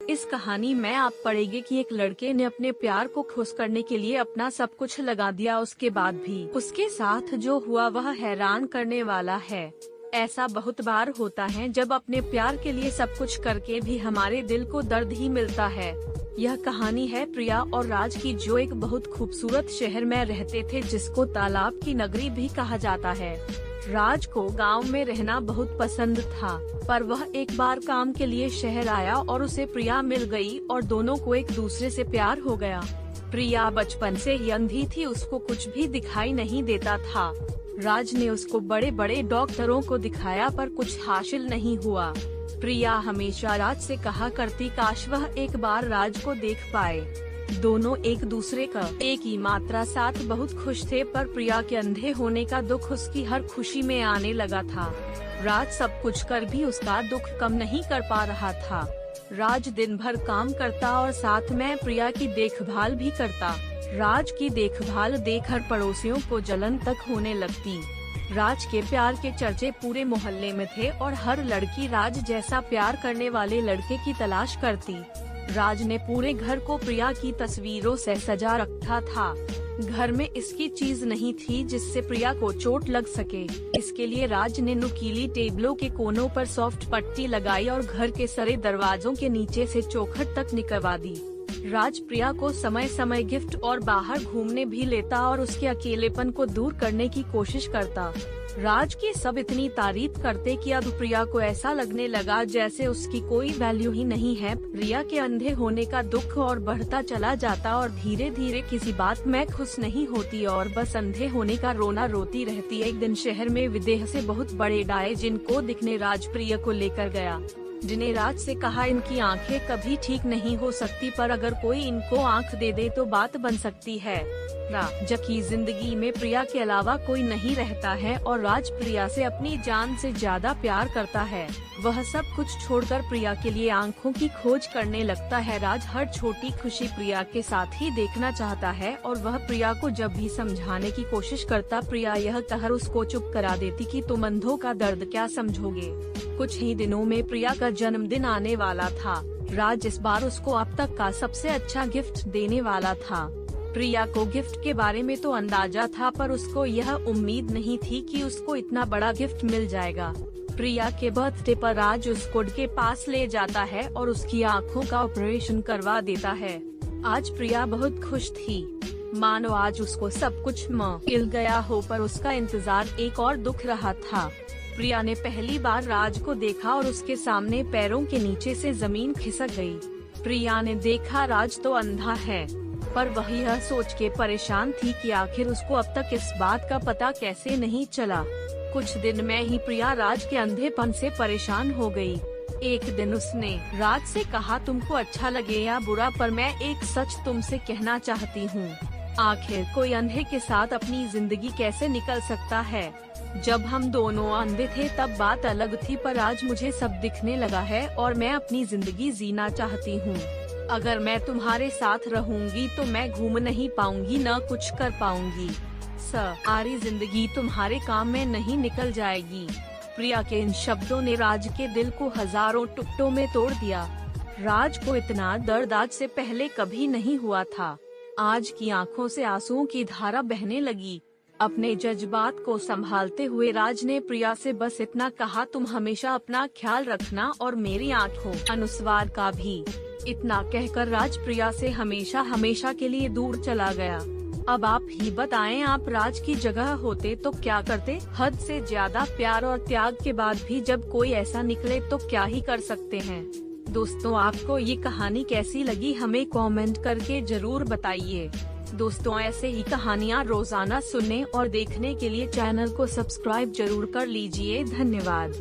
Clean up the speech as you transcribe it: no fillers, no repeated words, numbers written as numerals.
इस कहानी में आप पढ़ेंगे कि एक लड़के ने अपने प्यार को खुश करने के लिए अपना सब कुछ लगा दिया, उसके बाद भी उसके साथ जो हुआ वह हैरान करने वाला है। ऐसा बहुत बार होता है जब अपने प्यार के लिए सब कुछ करके भी हमारे दिल को दर्द ही मिलता है। यह कहानी है प्रिया और राज की, जो एक बहुत खूबसूरत शहर में रहते थे जिसको तालाब की नगरी भी कहा जाता है। राज को गांव में रहना बहुत पसंद था, पर वह एक बार काम के लिए शहर आया और उसे प्रिया मिल गई और दोनों को एक दूसरे से प्यार हो गया। प्रिया बचपन से ही अंधी थी, उसको कुछ भी दिखाई नहीं देता था। राज ने उसको बड़े बड़े डॉक्टरों को दिखाया पर कुछ हासिल नहीं हुआ। प्रिया हमेशा राज से कहा करती काश वह एक बार राज को देख पाए। दोनों एक दूसरे का एक ही मात्रा साथ बहुत खुश थे, पर प्रिया के अंधे होने का दुख उसकी हर खुशी में आने लगा था। राज सब कुछ कर भी उसका दुख कम नहीं कर पा रहा था। राज दिन भर काम करता और साथ में प्रिया की देखभाल भी करता। राज की देखभाल देख हर पड़ोसियों को जलन तक होने लगती। राज के प्यार के चर्चे पूरे मोहल्ले में थे और हर लड़की राज जैसा प्यार करने वाले लड़के की तलाश करती। राज ने पूरे घर को प्रिया की तस्वीरों से सजा रखा था। घर में इसकी चीज नहीं थी जिससे प्रिया को चोट लग सके। इसके लिए राज ने नुकीली टेबलों के कोनों पर सॉफ्ट पट्टी लगाई और घर के सारे दरवाजों के नीचे से चौखट तक निकलवा दी। राज प्रिया को समय समय गिफ्ट और बाहर घूमने भी लेता और उसके अकेलेपन को दूर करने की कोशिश करता। राज की सब इतनी तारीफ करते कि अब प्रिया को ऐसा लगने लगा जैसे उसकी कोई वैल्यू ही नहीं है। प्रिया के अंधे होने का दुख और बढ़ता चला जाता और धीरे धीरे किसी बात में खुश नहीं होती और बस अंधे होने का रोना रोती रहती। एक दिन शहर में विदेह से बहुत बड़े डाये जिनको दिखने राज प्रिया को लेकर गया, जिन्हें राज से कहा इनकी आंखें कभी ठीक नहीं हो सकती, पर अगर कोई इनको आंख दे दे तो बात बन सकती है। राज की जिंदगी में प्रिया के अलावा कोई नहीं रहता है और राज प्रिया से अपनी जान से ज्यादा प्यार करता है। वह सब कुछ छोड़कर प्रिया के लिए आंखों की खोज करने लगता है। राज हर छोटी खुशी प्रिया के साथ ही देखना चाहता है और वह प्रिया को जब भी समझाने की कोशिश करता, प्रिया यह कहकर उसको चुप करा देती कि तुम अंधों का दर्द क्या समझोगे। कुछ ही दिनों में प्रिया का जन्मदिन आने वाला था। राज इस बार उसको अब तक का सबसे अच्छा गिफ्ट देने वाला था। प्रिया को गिफ्ट के बारे में तो अंदाजा था, पर उसको यह उम्मीद नहीं थी कि उसको इतना बड़ा गिफ्ट मिल जाएगा। प्रिया के बर्थडे पर राज उसको के पास ले जाता है और उसकी आँखों का ऑपरेशन करवा देता है। आज प्रिया बहुत खुश थी, मानो आज उसको सब कुछ मिल गया हो, पर उसका इंतजार एक और दुख रहा था। प्रिया ने पहली बार राज को देखा और उसके सामने पैरों के नीचे से जमीन खिसक गई। प्रिया ने देखा राज तो अंधा है, पर वह यह सोच के परेशान थी कि आखिर उसको अब तक इस बात का पता कैसे नहीं चला। कुछ दिन में ही प्रिया राज के अंधेपन से परेशान हो गई। एक दिन उसने राज से कहा, तुमको अच्छा लगे या बुरा, पर मैं एक सच तुमसे कहना चाहती हूँ। आखिर कोई अंधे के साथ अपनी जिंदगी कैसे निकल सकता है। जब हम दोनों अंधे थे तब बात अलग थी, पर आज मुझे सब दिखने लगा है और मैं अपनी जिंदगी जीना चाहती हूँ। अगर मैं तुम्हारे साथ रहूंगी तो मैं घूम नहीं पाऊंगी, न कुछ कर पाऊंगी। सारी जिंदगी तुम्हारे काम में नहीं निकल जाएगी। प्रिया के इन शब्दों ने राज के दिल को हजारों टुकड़ों में तोड़ दिया। राज को इतना दर्द आज से पहले कभी नहीं हुआ था। आज की आंखों से आंसुओं की धारा बहने लगी। अपने जज्बात को संभालते हुए राज ने प्रिया से बस इतना कहा, तुम हमेशा अपना ख्याल रखना और मेरी आंखों अनुस्वार का भी। इतना कहकर राज प्रिया से हमेशा हमेशा के लिए दूर चला गया। अब आप ही बताएं, आप राज की जगह होते तो क्या करते। हद से ज्यादा प्यार और त्याग के बाद भी जब कोई ऐसा निकले तो क्या ही कर सकते हैं। दोस्तों, आपको ये कहानी कैसी लगी हमें कमेंट करके जरूर बताइए। दोस्तों, ऐसे ही कहानियाँ रोजाना सुनने और देखने के लिए चैनल को सब्सक्राइब जरूर कर लीजिए। धन्यवाद।